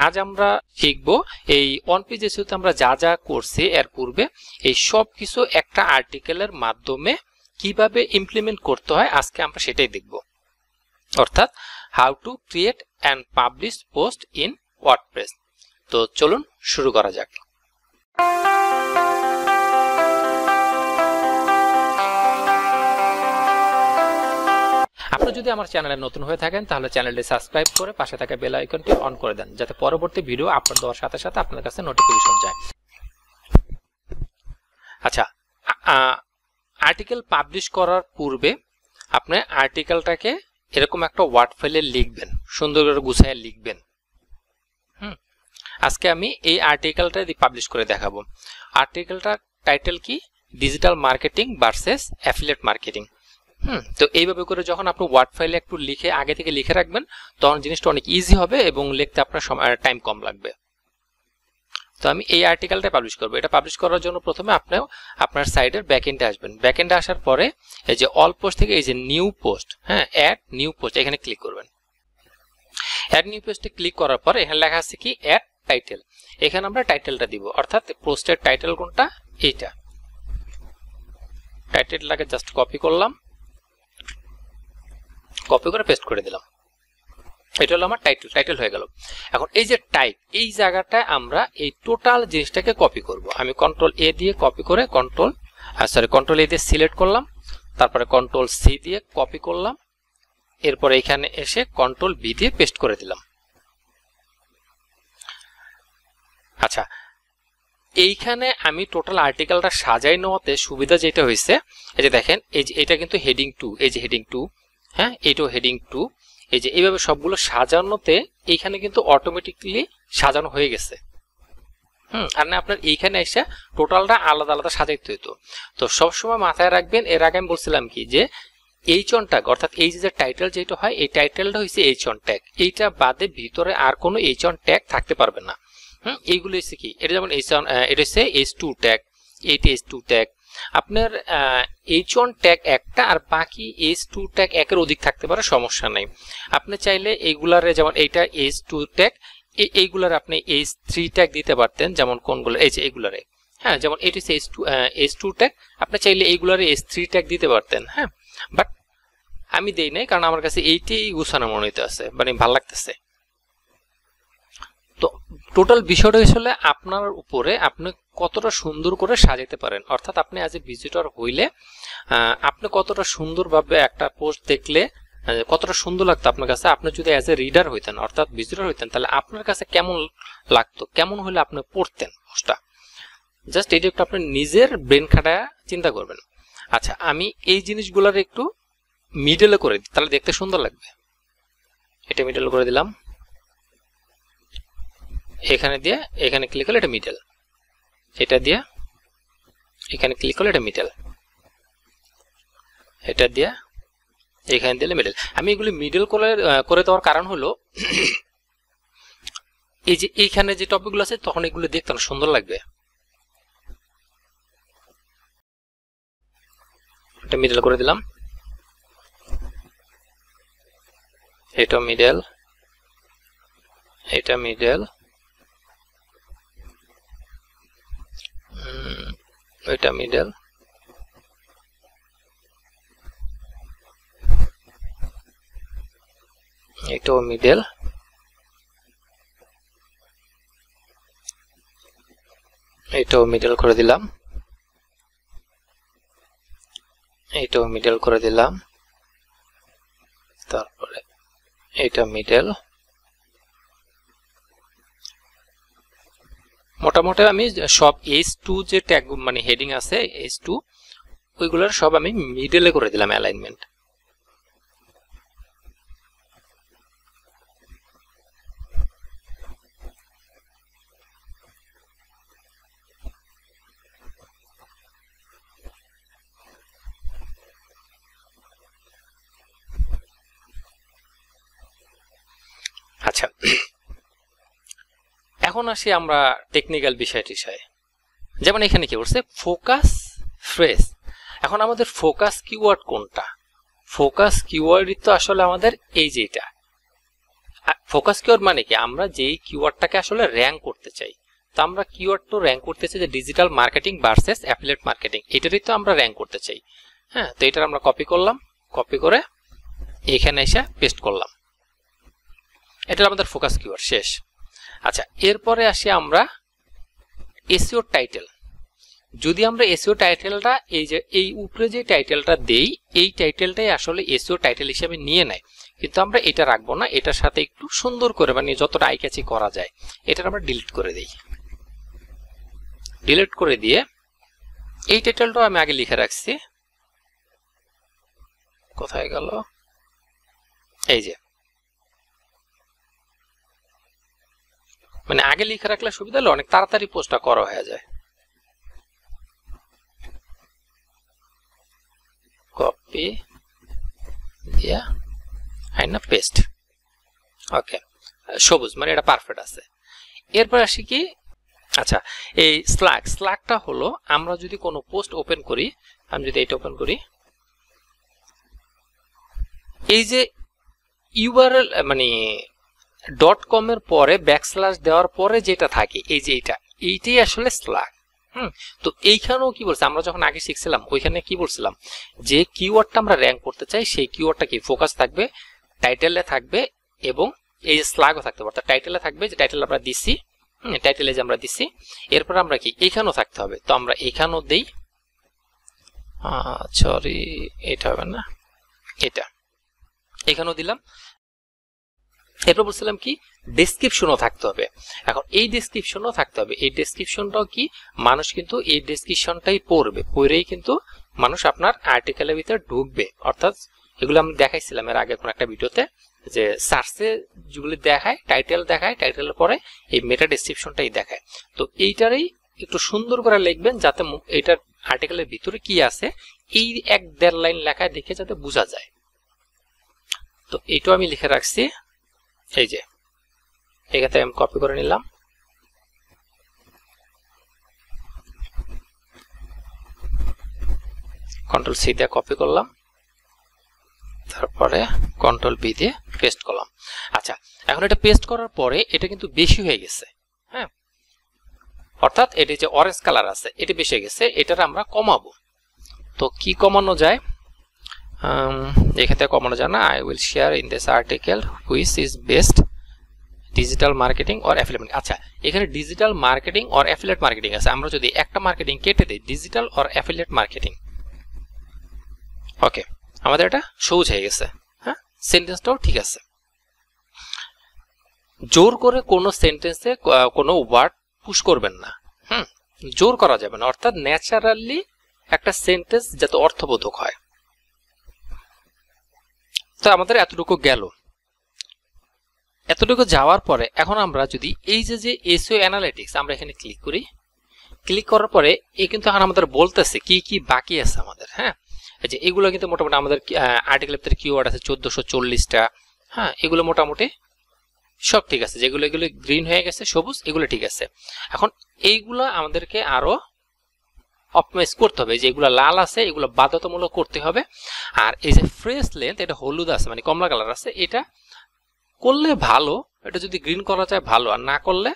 আজ আমরা শিখব এই ওয়ান পেজ এসইওতে আমরা যা যা করছি এর পূর্বে এই সব কিছু একটা আর্টিকেলের মাধ্যমে কিভাবে ইমপ্লিমেন্ট করতে হয় আজকে আমরা সেটাই দেখব, অর্থাৎ how to create and publish post in WordPress. তো চলুন শুরু করা যাক। আপনি যদি আমার চ্যানেলে নতুন হয়ে থাকেন তাহলে চ্যানেলটি সাবস্ক্রাইব করে পাশে থাকা বেল আইকনটি অন করে দেন, যাতে পরবর্তী ভিডিও আপলোড দেওয়ার সাথে সাথে আপনার কাছে নোটিফিকেশন যায়। আচ্ছা, আর্টিকেল পাবলিশ করার পূর্বে আপনি আর্টিকেলটাকে এরকম একটা ওয়ার্ড ফাইলে লিখবেন, সুন্দর করে গুছায় লিখবেন। আজকে আমি এই আর্টিকেলটা পাবলিশ করে দেখাবো। আর্টিকেলটার টাইটেল কি? Digital marketing versus affiliate marketing. তো এইভাবে করে যখন আপনি ওয়ার্ড ফাইলে একটু লিখে আগে থেকে লিখে রাখবেন তখন জিনিসটা অনেক ইজি হবে এবং লিখতে আপনার টাইম কম লাগবে। তো আমি এই আর্টিকেলটা পাবলিশ করব। এটা পাবলিশ করার জন্য প্রথমে আপনি আপনার সাইটের ব্যাকএন্ডে আসবেন। ব্যাকএন্ডে আসার পরে এই যে অল পোস্ট থেকে এই যে new post, add new post, এখানে ক্লিক করবেন। অ্যাড নিউ পোস্টে ক্লিক করার পর এখানে লেখা আছে কি অ্যাড টাইটেল। এখানে আমরা টাইটেলটা দিব, অর্থাৎ পোস্টের টাইটেল কোনটা? এইটা। টাইটেলটাকে জাস্ট কপি করলাম, কপি করে পেস্ট করে দিলাম। এটা হলো আমার টাইটেল হয়ে গেল। এখন এই যে টাইপ, এই জায়গাটায় আমরা এই টোটাল জিনিসটাকে কপি করব। আমি কন্ট্রোল এ দিয়ে কপি করে কন্ট্রোল এ দিয়ে সিলেক্ট করলাম, তারপরে কন্ট্রোল সি দিয়ে কপি করলাম, এরপরে এখানে এসে কন্ট্রোল বি দিয়ে পেস্ট করে দিলাম। আচ্ছা, এইখানে আমি টোটাল আর্টিকেলটা সাজাই নেওয়াতে সুবিধা যেটা হয়েছে, এই যে দেখেন এই যে এটা কিন্তু হেডিং 2, এই যে হেডিং 2, এটাও হেডিং 2, এই যে এইভাবে সবগুলো সাজানোতে এইখানে কিন্তু অটোমেটিকলি সাজানো হয়ে গেছে। আর না আপনার এইখানে এসে টোটালটা আলাদা আলাদা সাজাইতে হইতো। তো সবসময় মাথায় রাখবেন, এর আগে আমি বলছিলাম কি যে এইচ1 ট্যাগ, অর্থাৎ এই যে টাইটেল যেটা হয় এই টাইটেলটা হচ্ছে এইচ1 ট্যাগ, এইটা বাদে ভিতরে আর কোনো এইচ1 ট্যাগ থাকতে পারবে না। এইগুলো হচ্ছে কি, এটা যেমন এটা হচ্ছে H2 ট্যাগ, এইটা H2 ট্যাগ। আপনার H1 ট্যাগ একটা আর বাকি H2 ট্যাগ একের অধিক থাকতে পারে, সমস্যা নাই। আপনি চাইলে এইগুলারে যেমন এইটা H2 ট্যাগ, এইগুলার আপনি H3 ট্যাগ দিতে পারতেন, যেমন কোনগুলো এই যে এইগুলারে, যেমন এটা হচ্ছে H2 ট্যাগ, আপনি চাইলে এইগুলারে H3 ট্যাগ দিতে পারতেন। বাট আমি দেই নাই, কারণ আমার কাছে এইটাই গুছানো মনে হইতে আছে, মানে ভালো লাগতেছে। তো টোটাল বিষয়টা আসলে আপনার উপরে, আপনি কতটা সুন্দর করে সাজাতে পারেন, অর্থাৎ আপনি অ্যাজ এ ভিজিটর হইলে আপনি কতটা সুন্দরভাবে একটা পোস্ট দেখলে কতটা সুন্দর লাগতো আপনার কাছে। আপনি যদি অ্যাজ এ রিডার হইতেন, অর্থাৎ ভিজিটর হইতেন, তাহলে আপনার কাছে কেমন লাগতো, কেমন হলে আপনি পড়তেন পোস্টটা। জাস্ট এটা একটু আপনি নিজের ব্রেন খাটায় চিন্তা করবেন। আচ্ছা, আমি এই জিনিসগুলোর একটু মিডলে করে দিই, তাহলে দেখতে সুন্দর লাগবে। এটা মিডল করে দিলাম, এখানে দিয়ে এখানে ক্লিক করলে এটা মিডল, এটা দিয়ে এখানে ক্লিক করলে এটা মিডল, এটা দিয়ে এখানে দিলে মিডল। আমি এগুলি মিডল করে দেওয়ার কারণ হলো এই যে এইখানে যে টপিকগুলো আছে তখন এগুলো দেখতে অনেক সুন্দর লাগবে। এটা মিডল করে দিলাম, এটা মিডল, এটা মিডল, এটা মিডল, এটাও মিডল, এটাও মিডল করে দিলাম, এটাও মিডল করে দিলাম, তারপরে এটা মিডল। মোটামুটি আমি সব H2 যে ট্যাগ মানে হেডিং আছে H2, ওইগুলোর সব আমি মিডলে করে দিলাম অ্যালাইনমেন্ট। আচ্ছা, এখন আসি আমরা টেকনিক্যাল বিষয়টি। যেমন এখানে কি বলছে, ফোকাস ফ্রেজ। এখন আমাদের ফোকাস কিওয়ার্ড কোনটা? ফোকাস কিওয়ার্ডই তো আসলে আমাদের এই যেটা ফোকাস কিওয়ার্ড মানে কি, আমরা যেই কিওয়ার্ডটাকে আসলে র্যাঙ্ক করতে চাই, তো আমরা কিওয়ার্ড তো র্যাঙ্ক করতে চাই যে digital marketing versus affiliate marketing, এটারই তো আমরা র্যাঙ্ক করতে চাই। হ্যাঁ, তো এটার আমরা কপি করলাম, কপি করে এখানে এসে পেস্ট করলাম। এটা আমাদের ফোকাস কিওয়ার্ড শেষ। আচ্ছা, এরপরে আসি আমরা এসইও টাইটেল। যদি আমরা এসইও টাইটেলটা এই যে এই উপরে যে টাইটেলটা দেই, এই টাইটেলটাই আসলে এসইও টাইটেল হিসেবে নিয়ে নেয়, কিন্তু আমরা এটা রাখবো না, এটার সাথে একটু সুন্দর করে মানে যতটা আই ক্যাচি করা যায় এটা আমরা ডিলিট করে দিই। ডিলিট করে দিয়ে এই টাইটেলটাও আমি আগে লিখে রাখছি, কোথায় গেল, এই যে মানে আগে লিখে রাখলে সুবিধা হলো অনেক তাড়াতাড়ি পোস্টটা করা হয়ে যায়। কপি দিয়া আইনা পেস্ট, ওকে, সবুজ মানে এটা পারফেক্ট আছে। এরপর আসি কি, আচ্ছা এই স্ল্যাকটা হলো আমরা যদি কোনো পোস্ট ওপেন করি, আমি যদি এটা ওপেন করি, এই যে ইউআরএল মানে .com এর পরে ব্যাকস্ল্যাশ দেওয়ার পরে যেটা থাকে এই যে এইটাই আসলে স্ল্যাক। তো এইখানেও কি বলছে, আমরা যখন আগে শিখছিলাম ওইখানে কি বলছিলাম যে কিওয়ার্ডটা আমরা র্যাঙ্ক করতে চাই সেই কিওয়ার্ডটা কি ফোকাস থাকবে, টাইটেলে থাকবে এবং এই যে স্ল্যাগও থাকতে পারে। টাইটেলে থাকবে যে টাইটেল আমরা দিছি, টাইটেলে যে আমরা দিছি, এরপর আমরা কি এইখানেও থাকতে হবে, তো আমরা এখানেও দেই, সরি এটা হবে না, এটা এখানেও দিলাম। এরপর বলছিলাম কি ডেসক্রিপশনও থাকতে হবে। এখন এই ডেসক্রিপশনও থাকতে হবে, এই ডেসক্রিপশনটাও কি মানুষ কিন্তু এই ডেসক্রিপশনটাই পড়বে, পড়েই কিন্তু মানুষ আপনার আর্টিকেলের ভিতরে ঢুকবে। অর্থাৎ এগুলো আমি দেখাইছিলাম এর আগে কোন একটা ভিডিওতে, যে সার্চে যেগুলি দেখায় টাইটেল দেখায়, টাইটেলের পরে এই মেটা ডেসক্রিপশনটাই দেখায়। তো এইটারই একটু সুন্দর করে লিখবেন যাতে এইটার আর্টিকেলের ভিতরে কি আছে এই 1-1.5 লাইন লেখায় দেখে যাতে বোঝা যায়। তো এইটাও আমি লিখে রাখছি, এই যে এখানে আমি কপি করে নিলাম, কন্ট্রোল সি দিয়ে কপি করলাম, তারপরে কন্ট্রোল বি দিয়ে পেস্ট করলাম। আচ্ছা, এখন এটা পেস্ট করার পরে এটা কিন্তু বেশি হয়ে গেছে, হ্যাঁ, অর্থাৎ এটা যে অরেঞ্জ কালার আছে এটা বেশি হয়ে গেছে, এটার আমরা কমাবো। তো কি কমানো যায়, এখানে কমানো যায় না, I will share in this article which is best digital marketing or affiliate. আচ্ছা, এখানে digital marketing or affiliate marketing আছে, আমরা যদি একটা মার্কেটিং কেটে দিই ডিজিটাল অর অ্যাফিলিয়েট মার্কেটিং, ওকে, আমাদের এটা সহজ হয়ে গেছে। হ্যাঁ, সেন্টেন্সটাও ঠিক আছে। জোর করে কোনো সেন্টেন্সে কোনো ওয়ার্ড পুশ করবেন না, জোর করা যাবে না, অর্থাৎ ন্যাচারালি একটা সেন্টেন্স যাতে অর্থবোধক হয়। তো আমাদের এতটুকু গেল, এতটুকু যাওয়ার পরে এখন আমরা যদি এই যে এসইও অ্যানালিটিক্স আমরা এখানে ক্লিক করি, ক্লিক করার পরে এই কিন্তু এখন আমাদের বলতেছে কি কি বাকি আছে আমাদের। হ্যাঁ, এই যে এগুলো কিন্তু মোটামুটি আমাদের আর্টিকেলের ভিতরে কিওয়ার্ড আছে 1440টা। হ্যাঁ, এগুলো মোটামুটি সব ঠিক আছে, যেগুলো এগুলো গ্রিন হয়ে গেছে সবুজ, এগুলো ঠিক আছে। এখন এইগুলো আমাদেরকে আরো অপটিমাইজ করতে হবে, যে এগুলো লাল আছে এগুলো বাধ্যতামূলক করতে হবে। আর এই যে ফ্রেশ লেন্থ এটা হলুদ আছে মানে কমলা কালার আছে, এটা করলে ভালো, এটা যদি গ্রিন করা যায় ভালো, আর না করলে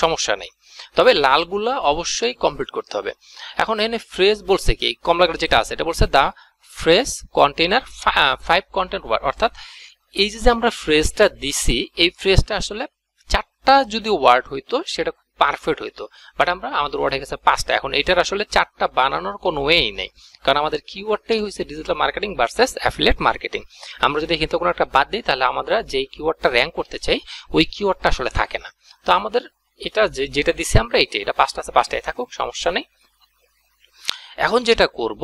সমস্যা নেই, তবে লালগুলা অবশ্যই কমপ্লিট করতে হবে। এখন এখানে ফ্রেশ বলছে কি, কমলা কালার যেটা আছে এটা বলছে দা ফ্রেশ কন্টেইনার 5 কন্টেন্ট ওয়ার্ড, অর্থাৎ এই যে আমরা ফ্রেজটা দিছি এই ফ্রেজটা আসলে 4টা যদি ওয়ার্ড হইতো সেটা পারফেক্ট হইতো, বাট আমাদের ওয়ার্ড হয়ে গেছে 5টা। এখন এটার আসলে 4টা বানানোর কোনো ওয়েই নেই, কারণ আমাদের কিওয়ার্ডটাই হয়েছে digital marketing versus affiliate marketing. আমরা যদি এখানে কোনো একটা বাদ দিই তাহলে আমরা যেই কিওয়ার্ডটা র্যাঙ্ক করতে চাই ওই কিওয়ার্ডটা আসলে থাকে না। তো আমাদের এটা যেটা দিছি আমরা এটা 5টা আছে, 5টাই থাকুক, সমস্যা নেই। এখন যেটা করব,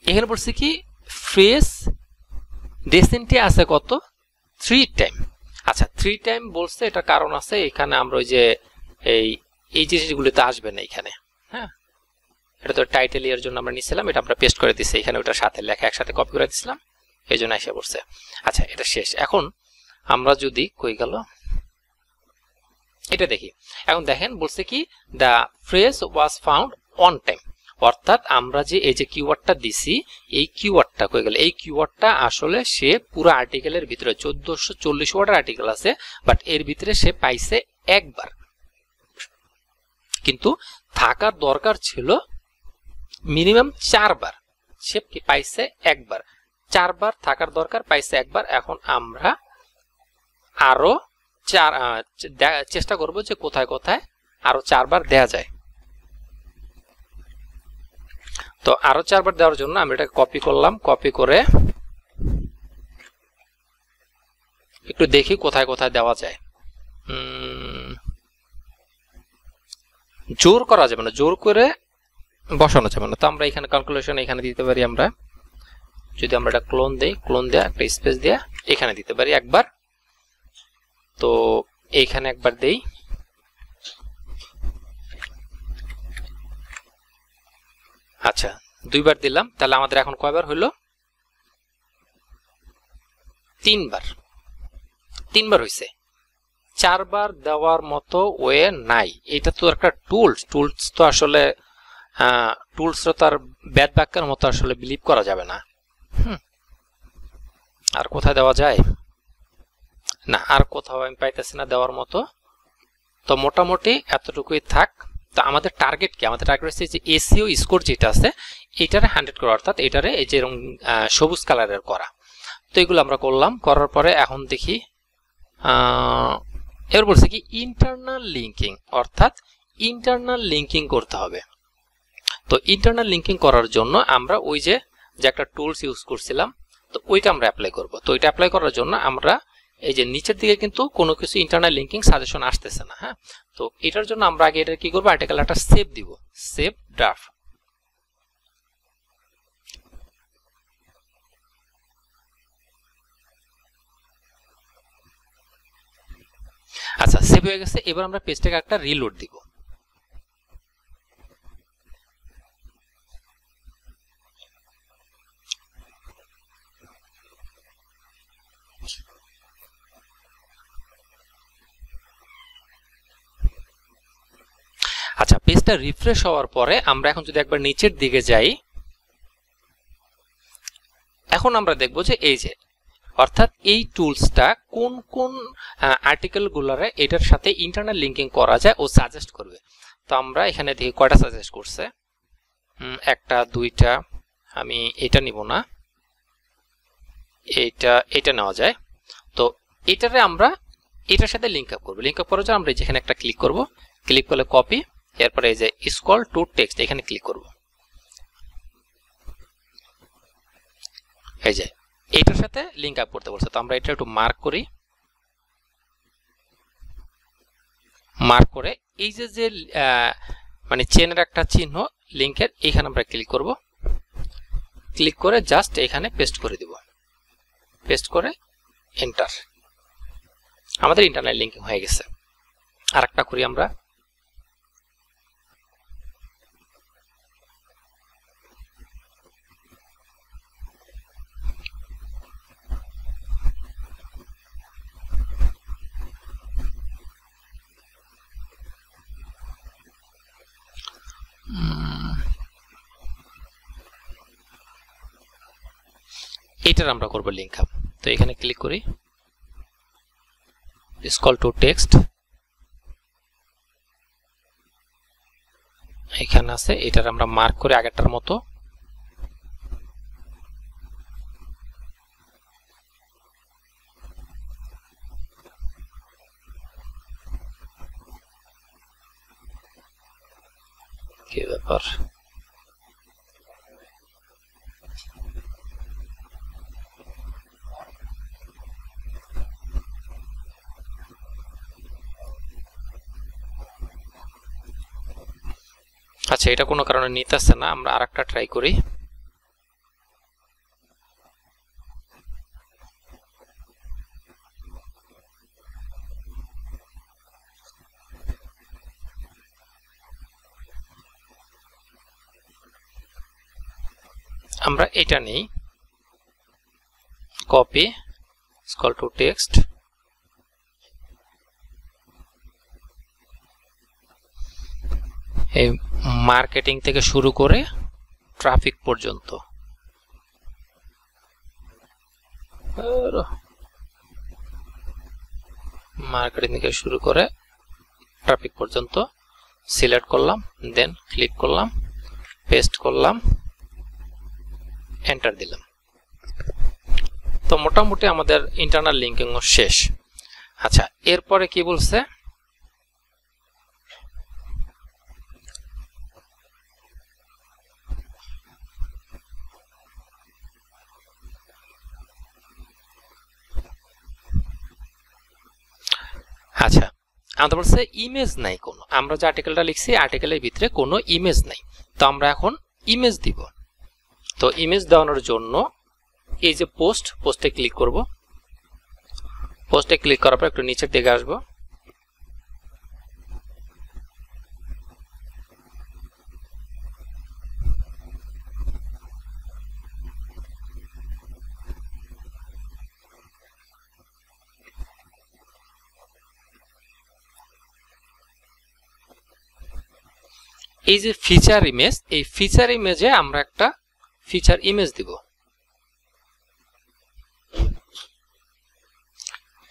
এখানে বলছি কি ফ্রেজ ডেসেন্টে আছে কত 3 টাইম। আচ্ছা, 3 টাইম বলছে, এটা কারণ আছে, এখানে আমরা ওই যে এই জিনিসগুলোতে আসবে না এখানে। হ্যাঁ, এটা তো টাইটেল এর জন্য আমরা নিছিলাম, এটা আমরা পেস্ট করে দিছি এখানে, ওটার সাথে লেখা একসাথে কপি করে দিছিলাম, এই জন্য এসে পড়ছে। আচ্ছা, এটা শেষ। এখন আমরা যদি কই গেল এটা দেখি, এখন দেখেন বলছে কি the phrase was found on time, অর্থাৎ আমরা যে এই যে কিওয়ার্ডটা দিছি এই কিওয়ার্ডটা কই গেল, এই কিওয়ার্ডটা আসলে সে পুরো আর্টিকেলের ভিতরে 1440 ওয়ার্ডের আর্টিকেল আছে, বাট এর ভিতরে সে পাইছে একবার, কিন্তু থাকার দরকার ছিল মিনিমাম 4 বার, সে কি পাইছে একবার, 4 বার থাকার দরকার, পাইছে একবার। এখন আমরা আরো চেষ্টা করব যে কোথায় কোথায় আরো 4 বার দেয়া যায়। তো আরো 4 বার দেওয়ার জন্য আমি এটাকে কপি করলাম, কপি করে একটু দেখি কোথায় কোথায় দেওয়া যায়। জোর করা যাবে না, জোর করে বসানো যাবে না। তো আমরা এখানে ক্যালকুলেশন এখানে দিতে পারি, আমরা যদি আমরা এটা ক্লোন দেই, ক্লোন দেয়া একটা স্পেস দেয়া এখানে দিতে পারি একবার। তো এইখানে একবার দেই, আচ্ছা 2 বার দিলাম, তাহলে আমাদের এখন কয়বার হইল? 3 বার, 3 বার হইছে। 4 বার দেওয়ার মতো ওয়ে নাই। এটা তো একটা টুলস তো আসলে টুলস তো আর ব্যাড বাক্যের মতো আসলে বিলিভ করা যাবে না। আর কোথায় দেওয়া যায়? না, আর কোথাও আমি পাইতেছি না দেওয়ার মতো। তো মোটামুটি এতটুকুই থাক। তো আমাদের টার্গেট কি? আমাদের টার্গেট হচ্ছে যে এসইও স্কোর যেটা আছে এটারে 100 করা, অর্থাৎ এটারে এই যে এরকম সবুজ কালারের করা। তো এগুলো আমরা করলাম, করার পরে এখন দেখি এবার বলছে কি ইন্টারনাল লিঙ্কিং, অর্থাৎ ইন্টারনাল লিঙ্কিং করতে হবে। তো ইন্টারনাল লিঙ্কিং করার জন্য আমরা ওই যে একটা টুলস ইউজ করছিলাম, তো ওইটা আমরা অ্যাপ্লাই করব। তো ওইটা অ্যাপ্লাই করার জন্য আমরা এই যে নিচের দিকে কিন্তু কোনো কিছু ইন্টারনাল লিঙ্কিং সাজেশন আসতেছে না। হ্যাঁ, তো এটার জন্য আমরা আগে এটা কি করব, আর্টিকেল একটা সেভ দিব, সেভ ড্রাফট। আচ্ছা, সেভ হয়ে গেছে। এবার আমরা পেজটাকে একটা রিলোড দিব। আচ্ছা, পেজটা রিফ্রেশ হওয়ার পরে আমরা এখন যদি একবার নিচের দিকে যাই, এখন আমরা দেখব যে এই যে অর্থাৎ এই টুলসটা কোন কোন আর্টিকেল গুলারে এটার সাথে ইন্টারনাল লিঙ্কিং করা যায় ও সাজেস্ট করবে। তো আমরা এখানে দেখি কয়টা সাজেস্ট করছে, একটা দুইটা, আমি এটা নিব না, এটা নেওয়া যায়। তো এটারে আমরা এটার সাথে লিঙ্ক আপ করব। লিঙ্ক আপ করার জন্য আমরা যেখানে একটা ক্লিক করব, ক্লিক করলে কপি, এরপরে এই যে স্ক্রল টু টেক্সট এখানে ক্লিক করব। এই যে এটার সাথে লিঙ্ক আপ করতে বলছে, তো আমরা এটা একটু মার্ক করি। মার্ক করে এই যে যে মানে চেনের একটা চিহ্ন লিঙ্কের, এখানে আমরা ক্লিক করব। ক্লিক করে জাস্ট এখানে পেস্ট করে দিব, পেস্ট করে এন্টার। আমাদের ইন্টারনাল লিঙ্কিং হয়ে গেছে। আরেকটা করি আমরা, এটার আমরা করব লিঙ্ক আপ। তো এখানে ক্লিক করি, স্ক্রল টু টেক্সট, এখানে আছে, এটার আমরা মার্ক করে আগেরটার মতো কি ব্যাপার। আচ্ছা, এটা কোনো কারণে নিতেছে না, আমরা আরেকটা ট্রাই করি। আমরা এটা নেই, কপি, স্ক্রল টু টেক্সট, এই মার্কেটিং থেকে শুরু করে ট্রাফিক পর্যন্ত। মার্কেটিং থেকে শুরু করে ট্রাফিক পর্যন্ত সিলেক্ট করলাম, দেন ক্লিক করলাম, পেস্ট করলাম, এন্টার দিলাম। তো মোটামুটি আমাদের ইন্টারনাল লিঙ্কিং শেষ। আচ্ছা, এরপরে কি বলছে, আচ্ছা আমাদের বলছে ইমেজ নাই কোনো, আমরা যে আর্টিকেলটা লিখছি আর্টিকেলের ভিতরে কোনো ইমেজ নাই। তো আমরা এখন ইমেজ দিব। তো ইমেজ দেওয়ানোর জন্য এই যে পোস্টে ক্লিক করব। পোস্টে ক্লিক করার পর একটু নিচের দিকে আসবো। এই যে ফিচার ইমেজ, এই ফিচার ইমেজে আমরা একটা ফিচার ইমেজ দিব।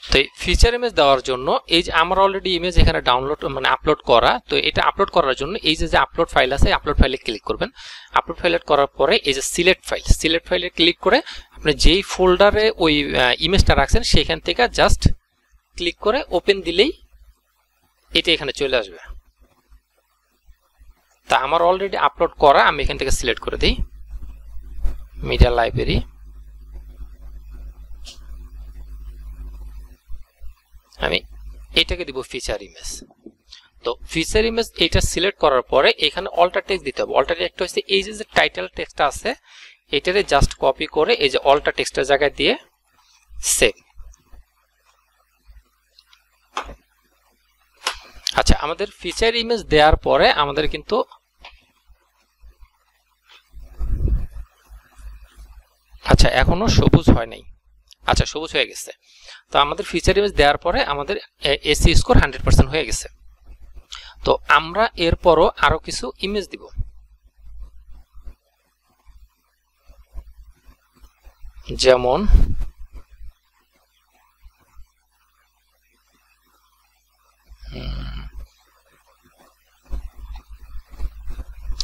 তো এই ফিচার ইমেজ দেওয়ার জন্য এই যে আমার অলরেডি ইমেজ এখানে ডাউনলোড মানে আপলোড করা, তো এটা আপলোড করার জন্য এই যে আপলোড ফাইল আছে, আপলোড ফাইলে ক্লিক করবেন। আপলোড ফাইলে করার পরে এই যে সিলেক্ট ফাইলে ক্লিক করে আপনি যেই ফোল্ডারে ওই ইমেজটা রাখছেন সেখান থেকে জাস্ট ক্লিক করে ওপেন দিলেই এটা এখানে চলে আসবে। তা আমার অলরেডি আপলোড করা, আমি এখান থেকে সিলেক্ট করে দিই মিডিয়া লাইব্রেরি। আমি এটাকে দিব ফিচার ইমেজ। তো ফিচার ইমেজ এটা সিলেক্ট করার পরে এখানে অল্টার টেক্সট দিতে হবে। অল্টার টেক্সট হচ্ছে এই যে টাইটেল টেক্সটটা আছে এটারে জাস্ট কপি করে এই যে অল্টার টেক্সটের জায়গায় দিয়ে সেভ। আচ্ছা, আমাদের ফিচার ইমেজ দেওয়ার পরে আমাদের কিন্তু আচ্ছা এখনো সবুজ হয় নাই। আচ্ছা, সবুজ হয়ে গেছে। তো আমাদের ফিচার ইমেজ দেওয়ার পরে আমাদের এসি স্কোর 100% হয়ে গেছে। তো আমরা এরপরও আরো কিছু ইমেজ দিব। যেমন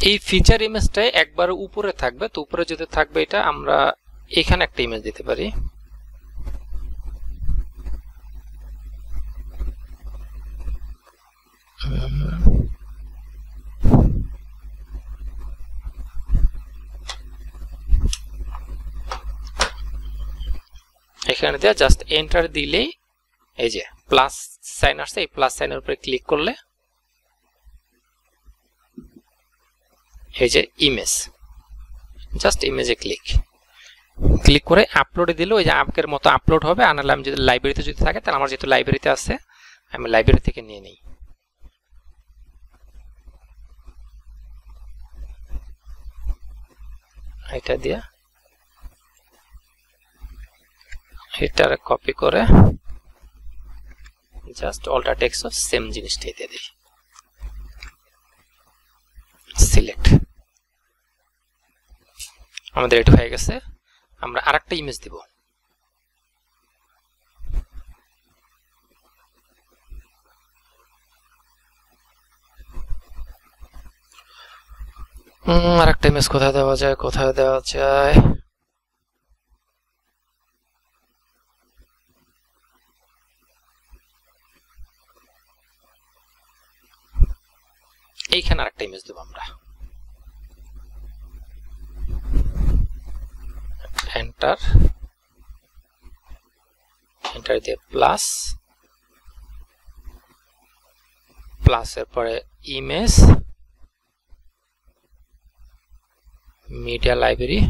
এই ফিচার ইমেজটাই একবার উপরে থাকবে। তো উপরে যদি থাকবে এটা আমরা এখানে একটা ইমেজ দিতে পারি। এখানে দিয়ে জাস্ট এন্টার দিলেই এই যে প্লাস সাইন আসছে, এই প্লাস সাইনের উপরে ক্লিক করলে এই যে ইমেজ, জাস্ট ইমেজে ক্লিক করে আপলোডে দিলে ওই যে আপকের মতো আপলোড হবে। আর নাহলে আমি যদি লাইব্রেরিতে যদি থাকে তাহলে আমার যেহেতু লাইব্রেরিতে আছে আমি লাইব্রেরি থেকে নিয়ে নিই। এটা দিয়ে এটার কপি করে জাস্ট অল্টার টেক্সট সেম জিনিসটাই দিয়ে দিই, সিলেক্ট। আমাদের এটা হয়ে গেছে। আমরা আরেকটা ইমেজ দিব। আরেকটা ইমেজ কোথায় দেওয়া যায়, এইখানে আরেকটা ইমেজ দেব আমরা। এন্টার দিয়ে প্লাস এর পরে image media library,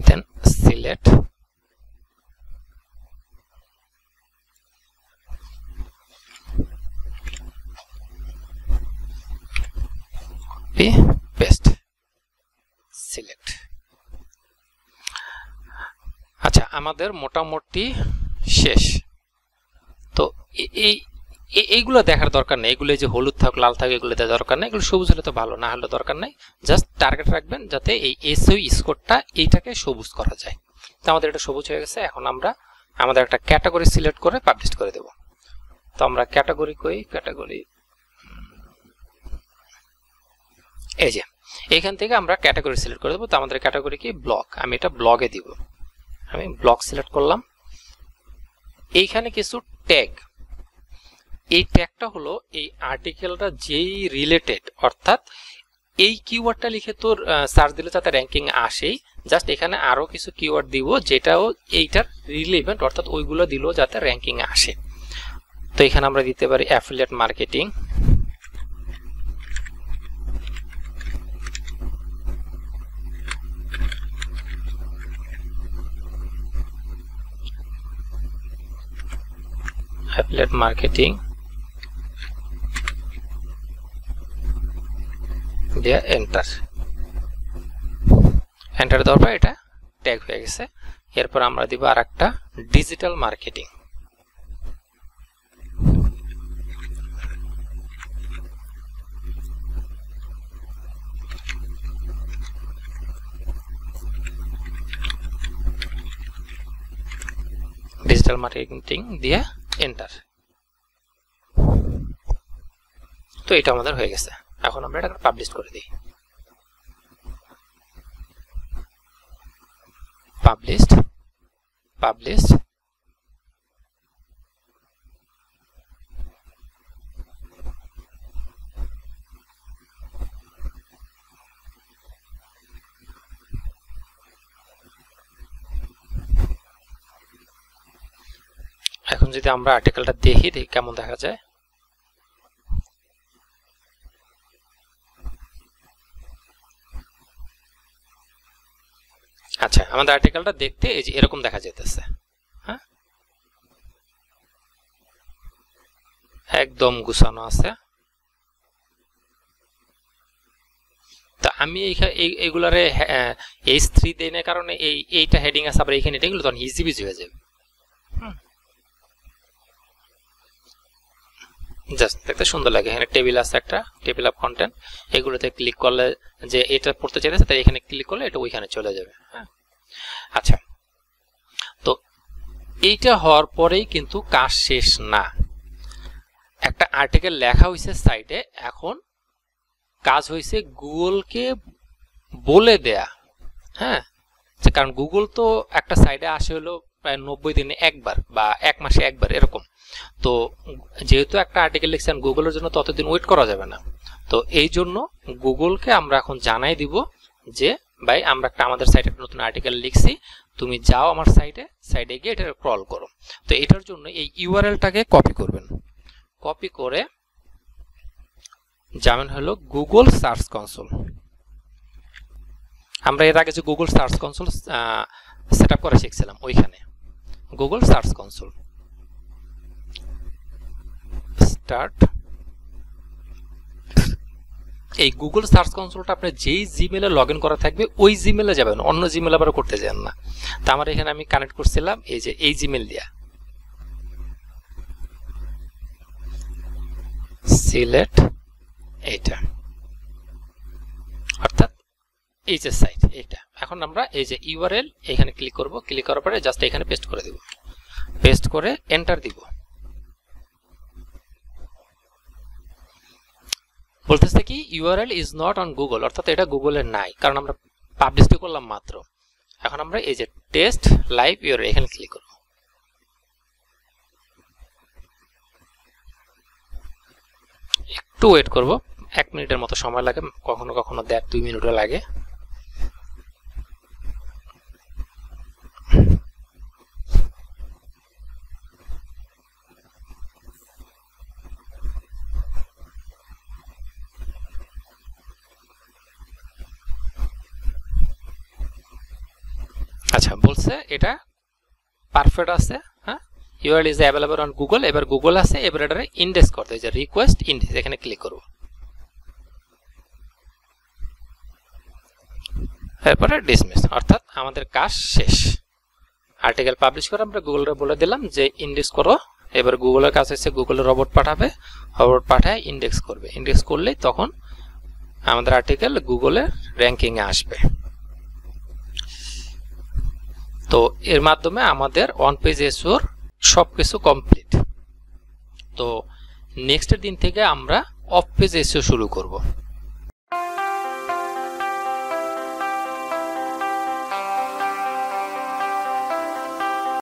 then select, copy paste, select. আচ্ছা, আমাদের মোটামুটি শেষ। তো এইগুলো দেখার দরকার নেই, এগুলো যে হলুদ থাক লাল থাক এগুলো দেওয়ার দরকার নেই, এগুলো সবুজ হলে তো ভালো, না হলে দরকার নেই। জাস্ট টার্গেট রাখবেন যাতে এই এসইও স্কোরটা এইটাকে সবুজ করা যায়। তো আমাদের এটা সবুজ হয়ে গেছে। এখন আমরা আমাদের একটা ক্যাটাগরি সিলেক্ট করে পাবলিশ করে দেব। তো আমরা ক্যাটাগরি কই, ক্যাটাগরি এই যে এখান থেকে আমরা ক্যাটাগরি সিলেক্ট করে দেবো। তো আমাদের ক্যাটাগরি কি ব্লগ, আমি এটা ব্লগে দিব। আমি ব্লগ সিলেক্ট করলাম। এইখানে কিছু ট্যাগ, এই ট্যাগটা হলো এই আর্টিকেলটা যেই রিলেটেড, অর্থাৎ এই কিওয়ার্ডটা লিখে তোর সার্চ দিলে যাতে র্যাঙ্কিং আসেই, জাস্ট এখানে আরো কিছু কিওয়ার্ড দিব যেটাও এইটার রিলেভেন্ট, অর্থাৎ ওইগুলো দিলেও যাতে র্যাঙ্কিং আসে। তো এখানে আমরা দিতে পারি অ্যাফিলিয়েট মার্কেটিং, অ্যাফিলিয়েট মার্কেটিং দিয়ে এন্টার দেওয়ার পর এটা ট্যাগ হয়ে গেছে। এরপর আমরা দিব আর একটা ডিজিটাল মার্কেটিং। ডিজিটাল মার্কেটিং দিয়ে এন্টার। তো এটা আমাদের হয়ে গেছে। এখন আমরা এটা পাবলিশ করে দিই। পাবলিশড, পাবলিশড, এখন যদি আমরা আর্টিকেলটা দেখি কেমন দেখা যায়। আচ্ছা, আমাদের আর্টিকেলটা দেখতে এই যে এরকম দেখা যেতেছে। হ্যাঁ, একদম গুছানো আছে। তা আমি এইগুলারে H3 দেই না, কারণে এইটা হেডিং আছে, আবার এইখানে এগুলো তখন ইজি বিজি হয়ে যাবে। জাস্ট দেখতে সুন্দর লাগে। এখানে টেবিল আছে, একটা টেবিল অফ কন্টেন্ট, এগুলোতে ক্লিক করলে যে এটা পড়তে চাইতেছে তাই এখানে ক্লিক করলে এটা ওইখানে চলে যাবে। হ্যাঁ, আচ্ছা, তো এইটা হওয়ার পরেই কিন্তু কাজ শেষ না। একটা আর্টিকেল লেখা হয়েছে সাইটে, এখন কাজ হয়েছে গুগলকে বলে দেয়া। হ্যাঁ, কারণ গুগল তো একটা সাইটে আসে হলো প্রায় 90 দিনে একবার বা 1 মাসে একবার এরকম। তো যেহেতু একটা আর্টিকেল লিখছেন, গুগলের জন্য ততদিন ওয়েট করা যাবে না। তো এই জন্য গুগলকে আমরা এখন জানাই দিব যে ভাই আমরা একটা আমাদের সাইটে একটা নতুন আর্টিকেল লিখছি, তুমি যাও আমার সাইটে গিয়ে এটা ক্রল করো। তো এটার জন্য এই ইউআরএলটাকে কপি করবেন। কপি করে যাবেন হলো গুগল সার্চ কনসোল। আমরা এর আগে যে Google search console set up করা শিখছিলাম, ওইখানে গুগল সার্চ কনসোল স্টার্ট। এই গুগল সার্চ কনসোলটা আপনার যেই জিমেলে লগ ইন করা থাকবে ওই জিমেলে যাবেন, অন্য জিমেল আবার করতে যান না। তা আমার এখানে আমি কানেক্ট করছিলাম এই যে এই জিমেল দিয়া, সিলেক্ট এইটা, অর্থাৎ এই যে সাইট এইটা। এখন আমরা এই যে ইউআরএল এখানে ক্লিক করব, ক্লিক করার পরে জাস্ট এখানে পেস্ট করে দেব, পেস্ট করে এন্টার দিব। বলতেছে কি URL is not on Google, অর্থাৎ এটা গুগলে নাই, কারণ আমরা পাবলিশ করলাম মাত্র। এখন আমরা এই যে টেস্ট লাইভ ইউআরএল এখানে ক্লিক করব। একটু ওয়েট করব, 1 মিনিটের মতো সময় লাগে, কখনো কখনো 1.5-2 মিনিটও লাগে। আচ্ছা, বলছে এটা পারফেক্ট আছে। হ্যাঁ, URL is available on Google. এবার গুগল আছে, এবার এটা ইন্ডেক্স করতে, যে রিকোয়েস্ট ইন্ডেক্স এখানে ক্লিক করব। এরপরে ডিসমিস, অর্থাৎ আমাদের কাজ শেষ। আর্টিকেল পাবলিশ করে আমরা গুগলকে বলে দিলাম যে ইন্ডেক্স করো এবার গুগলের কাছে এসে গুগলে রোবট পাঠাবে, রোবট পাঠায় ইন্ডেক্স করবে, ইন্ডেক্স করলেই তখন আমাদের আর্টিকেল গুগলের র্যাঙ্কিংয়ে আসবে। তো এর মাধ্যমে আমাদের ওয়ান পেজ এসইওর সবকিছু কমপ্লিট। তো নেক্সট দিন থেকে আমরা অফ পেজ এসইও শুরু করব।